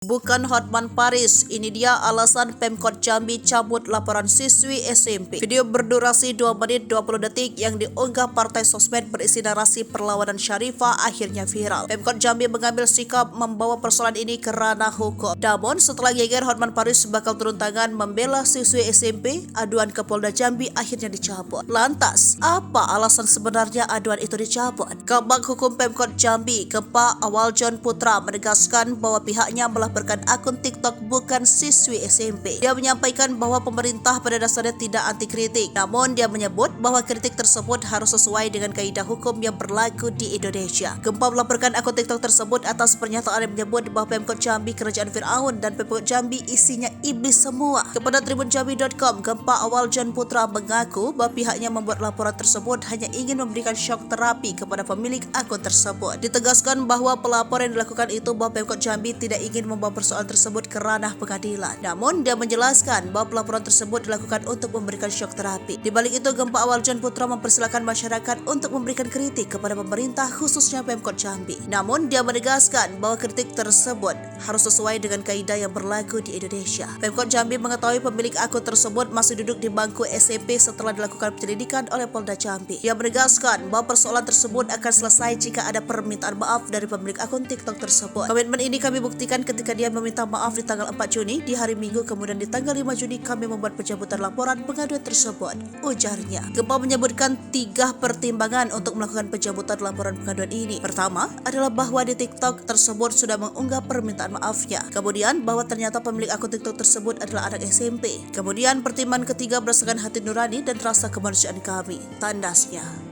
Bukan Hotman Paris, ini dia alasan Pemkot Jambi cabut laporan siswi SMP. Video berdurasi 2 menit 20 detik yang diunggah partai sosmed berisi narasi perlawanan Syarifah akhirnya viral. Pemkot Jambi mengambil sikap membawa persoalan ini ke ranah hukum. Namun setelah geger Hotman Paris bakal turun tangan membela siswi SMP, aduan ke Polda Jambi akhirnya dicabut. Lantas, apa alasan sebenarnya aduan itu dicabut? Kabag Hukum Pemkot Jambi, Kepala Awaljon Putra menegaskan bahwa pihaknya melaporkan akun TikTok bukan siswi SMP. Dia menyampaikan bahwa pemerintah pada dasarnya tidak anti kritik, namun dia menyebut bahwa kritik tersebut harus sesuai dengan kaidah hukum yang berlaku di Indonesia. Gempa melaporkan akun TikTok tersebut atas pernyataan yang menyebut bahwa Pemkot Jambi kerajaan Firaun dan Pemkot Jambi isinya iblis semua. Kepada tribunjambi.com, Gempa Awaljon Putra mengaku bahwa pihaknya membuat laporan tersebut hanya ingin memberikan shock terapi kepada pemilik akun tersebut. Ditegaskan bahwa pelaporan yang dilakukan itu bahwa Pemkot Jambi tidak ingin membawa persoalan tersebut ke ranah pengadilan. Namun dia menjelaskan bahwa pelaporan tersebut dilakukan untuk memberikan shock terapi. Di balik itu, Gempa Awaljon Putra mempersilakan masyarakat untuk memberikan kritik kepada pemerintah khususnya Pemkot Jambi. Namun dia menegaskan bahwa kritik tersebut harus sesuai dengan kaidah yang berlaku di Indonesia. Pemkot Jambi mengetahui pemilik akun tersebut masih duduk di bangku SMP setelah dilakukan penyelidikan oleh Polda Jambi. Dia menegaskan bahwa persoalan tersebut akan selesai jika ada permintaan maaf dari pemilik akun TikTok tersebut. Komitmen ini kami buktikan ketika dia meminta maaf di tanggal 4 Juni di hari Minggu, kemudian di tanggal 5 Juni kami membuat pencabutan laporan pengaduan tersebut, ujarnya. Gempa menyebutkan 3 pertimbangan untuk melakukan pencabutan laporan pengaduan ini. Pertama adalah bahwa di TikTok tersebut sudah mengunggah permintaan maafnya. Kemudian bahwa ternyata pemilik akun TikTok tersebut adalah anak SMP. Kemudian pertimbangan ketiga berdasarkan hati nurani dan rasa kemanusiaan kami, tandasnya.